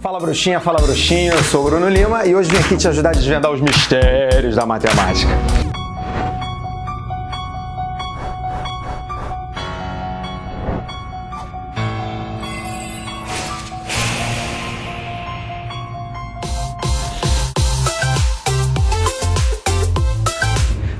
Fala bruxinha, fala bruxinho, eu sou o Bruno Lima e hoje vim aqui te ajudar a desvendar os mistérios da matemática.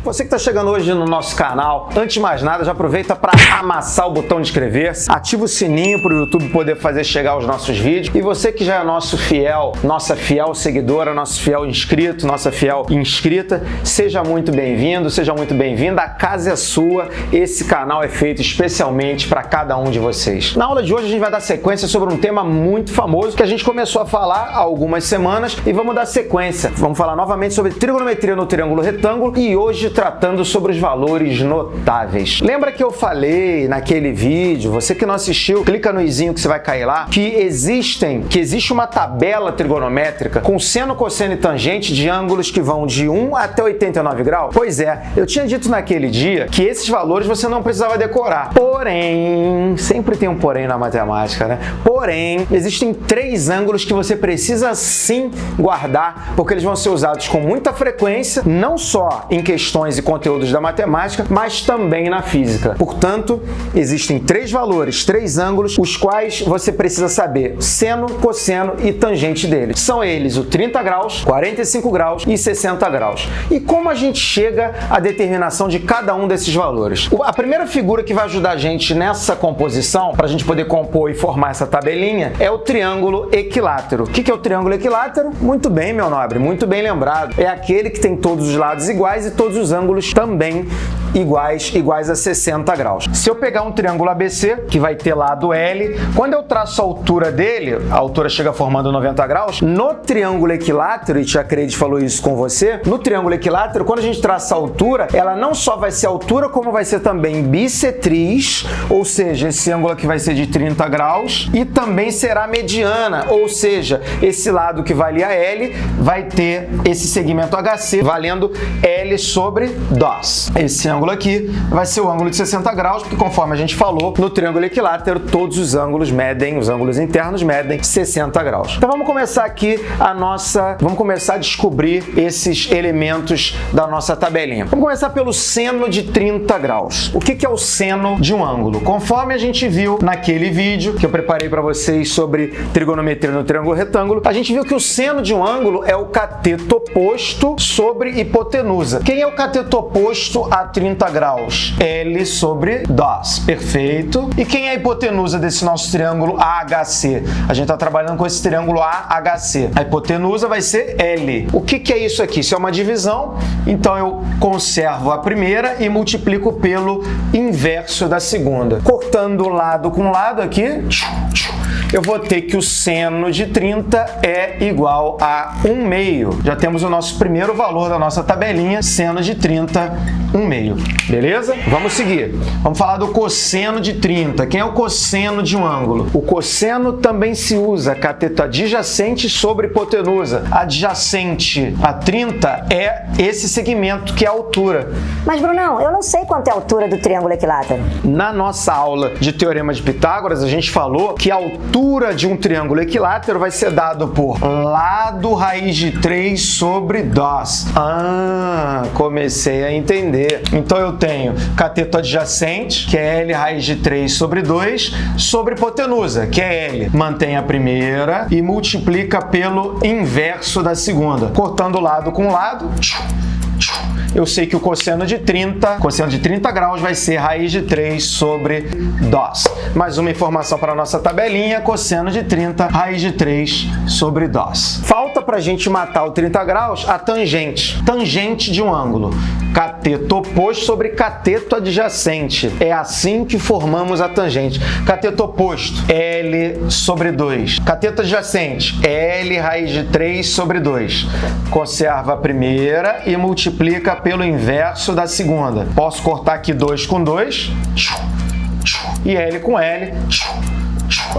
Você que está chegando hoje no nosso canal, antes de mais nada, já aproveita para amassar o botão de inscrever-se, ativa o sininho para o YouTube poder fazer chegar os nossos vídeos. E você que já é nosso fiel, nossa fiel seguidora, nosso fiel inscrito, nossa fiel inscrita, seja muito bem-vindo, seja muito bem-vinda. A casa é sua, esse canal é feito especialmente para cada um de vocês. Na aula de hoje a gente vai dar sequência sobre um tema muito famoso que a gente começou a falar há algumas semanas e vamos dar sequência. Vamos falar novamente sobre trigonometria no triângulo retângulo e hoje tratando sobre os valores notáveis. Lembra que eu falei naquele vídeo, você que não assistiu, clica no izinho que você vai cair lá, que existe uma tabela trigonométrica com seno, cosseno e tangente de ângulos que vão de 1 até 89 graus? Pois é, eu tinha dito naquele dia que esses valores você não precisava decorar. Porém, sempre tem um porém na matemática, né? Porém, existem 3 ângulos que você precisa sim guardar, porque eles vão ser usados com muita frequência, não só em questões e conteúdos da matemática, mas também na física. Portanto, existem 3 valores, 3 ângulos, os quais você precisa saber seno, cosseno e tangente deles. São eles o 30 graus, 45 graus e 60 graus. E como a gente chega à determinação de cada um desses valores? A primeira figura que vai ajudar a gente nessa composição, para a gente poder compor e formar essa tabelinha, é o triângulo equilátero. O que é o triângulo equilátero? Muito bem, meu nobre, muito bem lembrado. É aquele que tem todos os lados iguais e todos os ângulos também iguais a 60 graus. Se eu pegar um triângulo ABC, que vai ter lado L, quando eu traço a altura dele, a altura chega formando 90 graus, no triângulo equilátero, e Tia Creide falou isso com você, no triângulo equilátero, quando a gente traça a altura, ela não só vai ser altura, como vai ser também bissetriz, ou seja, esse ângulo aqui vai ser de 30 graus, e também será mediana, ou seja, esse lado que valia L vai ter esse segmento HC valendo L sobre 2. Esse ângulo aqui vai ser o ângulo de 60 graus, porque conforme a gente falou, no triângulo equilátero, todos os ângulos internos medem 60 graus. Então vamos começar aqui vamos começar a descobrir esses elementos da nossa tabelinha. Vamos começar pelo seno de 30 graus. O que é o seno de um ângulo? Conforme a gente viu naquele vídeo que eu preparei para vocês sobre trigonometria no triângulo retângulo, a gente viu que o seno de um ângulo é o cateto oposto sobre hipotenusa. Quem é o cateto oposto a 30 graus? L sobre 2. Perfeito. E quem é a hipotenusa desse nosso triângulo AHC? A gente está trabalhando com esse triângulo AHC. A hipotenusa vai ser L. O que é isso aqui? Isso é uma divisão, então eu conservo a primeira e multiplico pelo inverso da segunda. Cortando lado com lado aqui, eu vou ter que o seno de 30 é igual a 1/2. Já temos o nosso primeiro valor da nossa tabelinha, seno de 30, 1/2. Beleza? Vamos seguir. Vamos falar do cosseno de 30. Quem é o cosseno de um ângulo? O cosseno também se usa cateto adjacente sobre hipotenusa. Adjacente a 30 é esse segmento que é a altura. Mas, Brunão, eu não sei quanto é a altura do triângulo equilátero. Na nossa aula de Teorema de Pitágoras, a gente falou que a altura de um triângulo equilátero vai ser dado por lado raiz de 3 sobre 2. Comecei a entender. Então eu tenho cateto adjacente, que é L raiz de 3 sobre 2, sobre hipotenusa, que é L. Mantém a primeira e multiplica pelo inverso da segunda. Cortando lado com lado, eu sei que o cosseno de 30 graus vai ser raiz de 3 sobre 2. Mais uma informação para a nossa tabelinha, cosseno de 30, raiz de 3 sobre 2. Falta para a gente matar o 30 graus a tangente. Tangente de um ângulo. Cateto oposto sobre cateto adjacente. É assim que formamos a tangente. Cateto oposto, L sobre 2. Cateto adjacente, L raiz de 3 sobre 2. Conserva a primeira e multiplica pelo inverso da segunda. Posso cortar aqui 2 com 2 e L com L.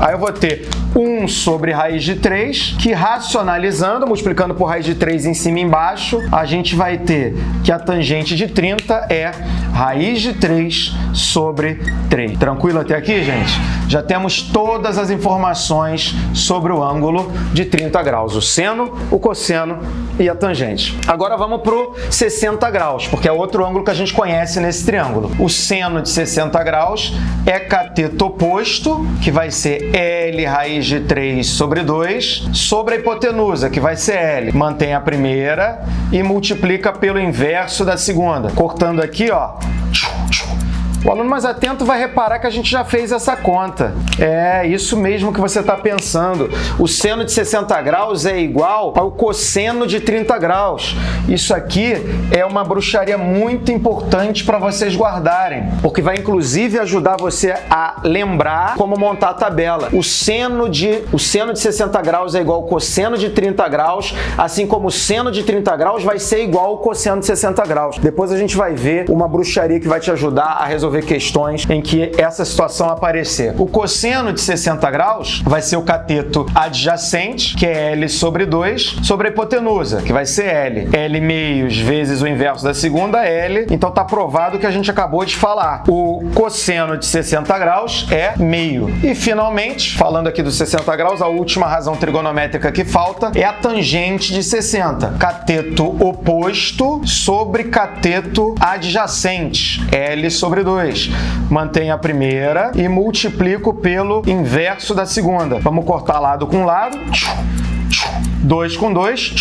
Aí eu vou ter 1 sobre raiz de 3, que racionalizando, multiplicando por raiz de 3 em cima e embaixo, a gente vai ter que a tangente de 30 é raiz de 3 sobre 3. Tranquilo até aqui, gente? Já temos todas as informações sobre o ângulo de 30 graus, o seno, o cosseno e a tangente. Agora vamos para o 60 graus, porque é outro ângulo que a gente conhece nesse triângulo. O seno de 60 graus é cateto oposto, que vai ser L raiz de 3 sobre 2, sobre a hipotenusa, que vai ser L. Mantém a primeira e multiplica pelo inverso da segunda. Cortando aqui, ó. O aluno mais atento vai reparar que a gente já fez essa conta. É isso mesmo que você está pensando. O seno de 60 graus é igual ao cosseno de 30 graus. Isso aqui é uma bruxaria muito importante para vocês guardarem, porque vai inclusive ajudar você a lembrar como montar a tabela. O seno de 60 graus é igual ao cosseno de 30 graus, assim como o seno de 30 graus vai ser igual ao cosseno de 60 graus. Depois a gente vai ver uma bruxaria que vai te ajudar a resolver questões em que essa situação aparecer. O cosseno de 60 graus vai ser o cateto adjacente, que é L sobre 2, sobre a hipotenusa, que vai ser L. L meios vezes o inverso da segunda, L. Então tá provado o que a gente acabou de falar. O cosseno de 60 graus é meio. E finalmente, falando aqui dos 60 graus, a última razão trigonométrica que falta é a tangente de 60. Cateto oposto sobre cateto adjacente, L sobre 2. Mantenho a primeira e multiplico pelo inverso da segunda. Vamos cortar lado com lado. 2 com 2.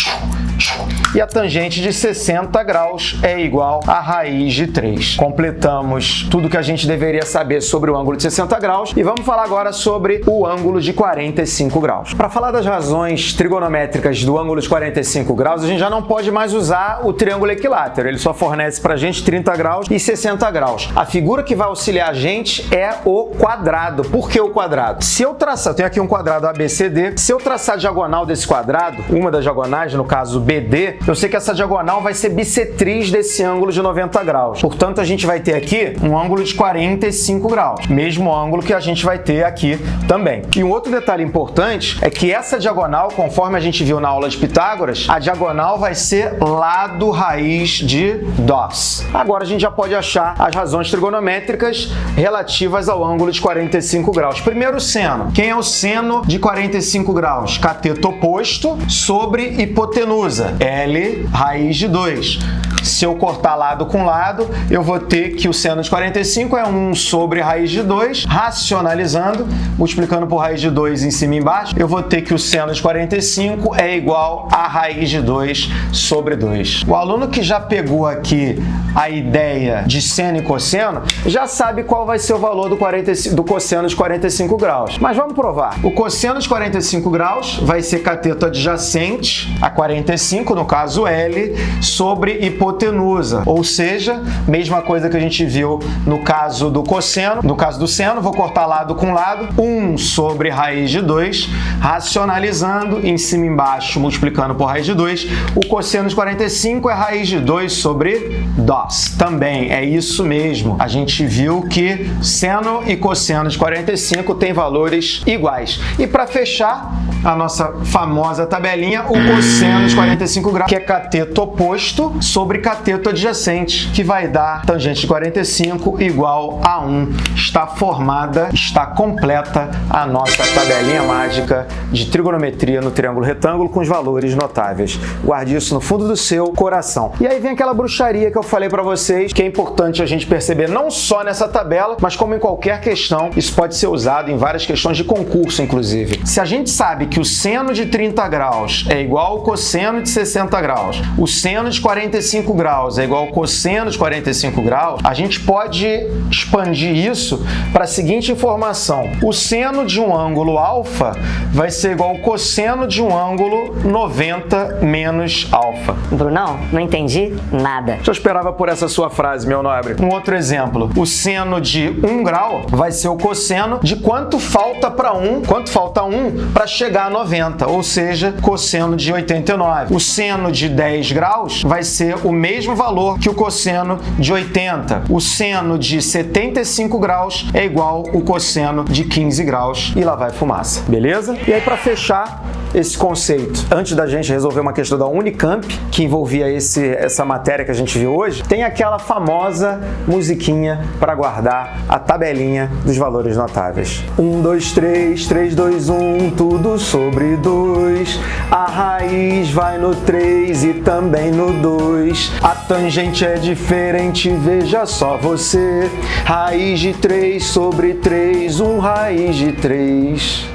E a tangente de 60 graus é igual a raiz de 3. Completamos tudo que a gente deveria saber sobre o ângulo de 60 graus e vamos falar agora sobre o ângulo de 45 graus. Para falar das razões trigonométricas do ângulo de 45 graus, a gente já não pode mais usar o triângulo equilátero. Ele só fornece para a gente 30 graus e 60 graus. A figura que vai auxiliar a gente é o quadrado. Por que o quadrado? Se eu traçar, eu tenho aqui um quadrado ABCD, se eu traçar a diagonal desse quadrado, uma das diagonais, no caso BD, eu sei que essa diagonal vai ser bissetriz desse ângulo de 90 graus. Portanto, a gente vai ter aqui um ângulo de 45 graus. Mesmo ângulo que a gente vai ter aqui também. E um outro detalhe importante é que essa diagonal, conforme a gente viu na aula de Pitágoras, a diagonal vai ser lado raiz de 2. Agora a gente já pode achar as razões trigonométricas relativas ao ângulo de 45 graus. Primeiro, o seno. Quem é o seno de 45 graus? Cateto oposto sobre hipotenusa. L raiz de 2. Se eu cortar lado com lado, eu vou ter que o seno de 45 é 1 sobre raiz de 2, racionalizando, multiplicando por raiz de 2 em cima e embaixo, eu vou ter que o seno de 45 é igual a raiz de 2 sobre 2. O aluno que já pegou aqui a ideia de seno e cosseno, já sabe qual vai ser o valor do cosseno de 45 graus. Mas vamos provar. O cosseno de 45 graus vai ser cateto adjacente a 45, no caso L, sobre hipotenusa. Ou seja, mesma coisa que a gente viu no caso do cosseno. No caso do seno, vou cortar lado com lado. 1 sobre raiz de 2, racionalizando, em cima e embaixo, multiplicando por raiz de 2. O cosseno de 45 é raiz de 2 sobre 2. Também é isso mesmo. A gente viu que seno e cosseno de 45 têm valores iguais. E para fechar a nossa famosa tabelinha, o cosseno de 45 graus, que é cateto oposto sobre cateto adjacente, que vai dar tangente de 45 igual a 1. Está formada, está completa a nossa tabelinha mágica de trigonometria no triângulo retângulo com os valores notáveis. Guarde isso no fundo do seu coração. E aí vem aquela bruxaria que eu falei para vocês, que é importante a gente perceber não só nessa tabela, mas como em qualquer questão. Isso pode ser usado em várias questões de concurso, inclusive. Se a gente sabe que o seno de 30 graus é igual ao cosseno de 60 graus, o seno de 45 graus é igual ao cosseno de 45 graus, a gente pode expandir isso para a seguinte informação. O seno de um ângulo alfa vai ser igual ao cosseno de um ângulo 90 menos alfa. Brunão, não entendi nada. Eu esperava por essa sua frase, meu nobre. Um outro exemplo. O seno de 1 grau vai ser o cosseno de quanto falta para 1, quanto falta 1 para chegar dá 90, ou seja, cosseno de 89. O seno de 10 graus vai ser o mesmo valor que o cosseno de 80. O seno de 75 graus é igual ao cosseno de 15 graus e lá vai fumaça, beleza? E aí, para fechar esse conceito, antes da gente resolver uma questão da Unicamp, que envolvia essa matéria que a gente viu hoje, tem aquela famosa musiquinha para guardar a tabelinha dos valores notáveis. 1, 2, 3, 3, 2, 1, tudo sobre 2. A raiz vai no 3 e também no 2. A tangente é diferente, veja só você. Raiz de 3 sobre 3, 1 raiz de 3.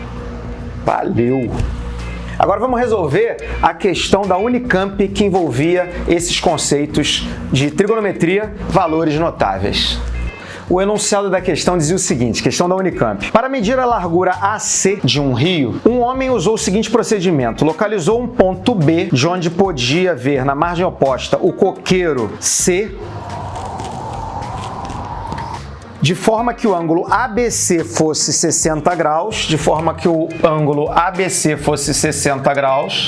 Valeu! Agora vamos resolver a questão da Unicamp que envolvia esses conceitos de trigonometria, valores notáveis. O enunciado da questão dizia o seguinte, questão da Unicamp. Para medir a largura AC de um rio, um homem usou o seguinte procedimento. Localizou um ponto B, de onde podia ver na margem oposta o coqueiro C, de forma que o ângulo ABC fosse 60 graus,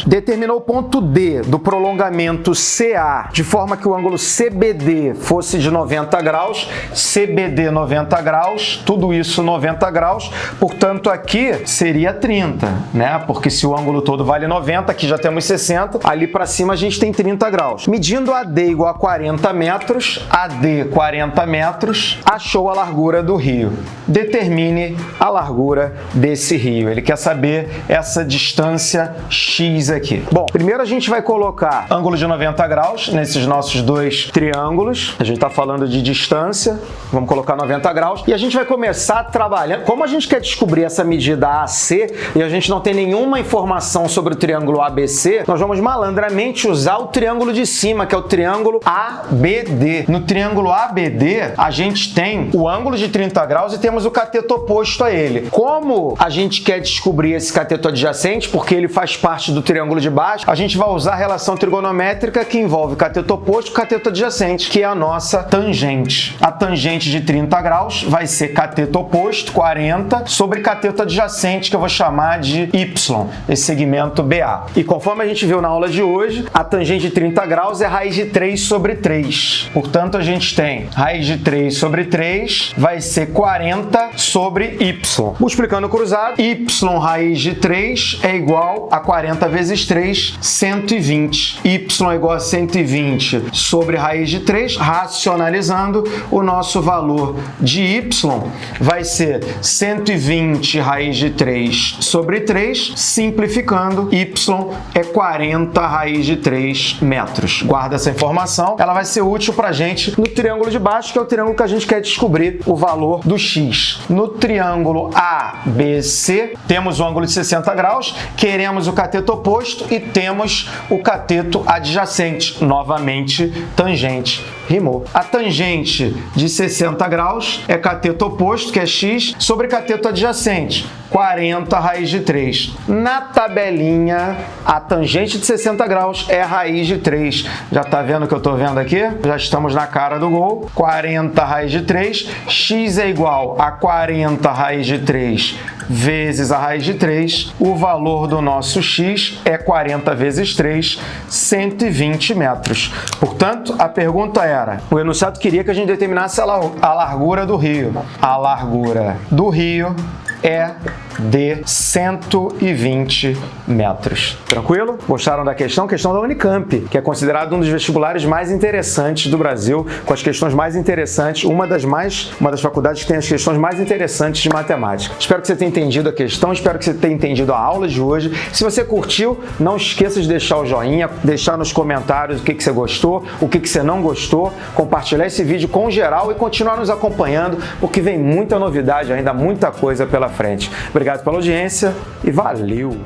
determinou o ponto D do prolongamento CA, de forma que o ângulo CBD fosse de 90 graus, CBD 90 graus, tudo isso 90 graus, portanto aqui seria 30, né? Porque se o ângulo todo vale 90, aqui já temos 60, ali para cima a gente tem 30 graus. Medindo AD igual a 40 metros, AD 40 metros, achou a largura do rio. Determine a largura desse rio. Ele quer saber essa distância X aqui. Bom, primeiro a gente vai colocar ângulo de 90 graus nesses nossos dois triângulos. A gente está falando de distância. Vamos colocar 90 graus. E a gente vai começar trabalhando. Como a gente quer descobrir essa medida AC e a gente não tem nenhuma informação sobre o triângulo ABC, nós vamos malandramente usar o triângulo de cima, que é o triângulo ABD. No triângulo ABD, a gente tem o ângulo de 30 graus e temos o cateto oposto a ele. Como a gente quer descobrir esse cateto adjacente, porque ele faz parte do triângulo de baixo, a gente vai usar a relação trigonométrica que envolve o cateto oposto e o cateto adjacente, que é a nossa tangente. A tangente de 30 graus vai ser cateto oposto, 40, sobre cateto adjacente, que eu vou chamar de Y, esse segmento BA. E conforme a gente viu na aula de hoje, a tangente de 30 graus é raiz de 3 sobre 3. Portanto, a gente tem raiz de 3 sobre 3, vai ser 40 sobre Y. Multiplicando o cruzado, Y raiz de 3 é igual a 40 vezes 3, 120. Y é igual a 120 sobre raiz de 3, racionalizando, o nosso valor de Y vai ser 120 raiz de 3 sobre 3, simplificando, Y é 40 raiz de 3 metros. Guarda essa informação, ela vai ser útil pra gente no triângulo de baixo, que é o triângulo que a gente quer descobrir o valor do X. No triângulo ABC, temos o ângulo de 60 graus, queremos o cateto oposto e temos o cateto adjacente, novamente tangente. Rimou. A tangente de 60 graus é cateto oposto, que é X, sobre cateto adjacente, 40 raiz de 3. Na tabelinha, a tangente de 60 graus é raiz de 3. Já tá vendo o que eu tô vendo aqui? Já estamos na cara do gol. 40 raiz de 3. X é igual a 40 raiz de 3 vezes a raiz de 3. O valor do nosso X é 40 vezes 3, 120 metros. Portanto, a pergunta era, o enunciado queria que a gente determinasse a largura do rio. A largura do rio é de 120 metros. Tranquilo? Gostaram da questão? Questão da Unicamp, que é considerado um dos vestibulares mais interessantes do Brasil, com as questões mais interessantes, uma das faculdades que tem as questões mais interessantes de matemática. Espero que você tenha entendido a questão, espero que você tenha entendido a aula de hoje. Se você curtiu, não esqueça de deixar o joinha, deixar nos comentários o que você gostou, o que você não gostou, compartilhar esse vídeo com geral e continuar nos acompanhando, porque vem muita novidade ainda, muita coisa pela frente. Obrigado pela audiência e valeu!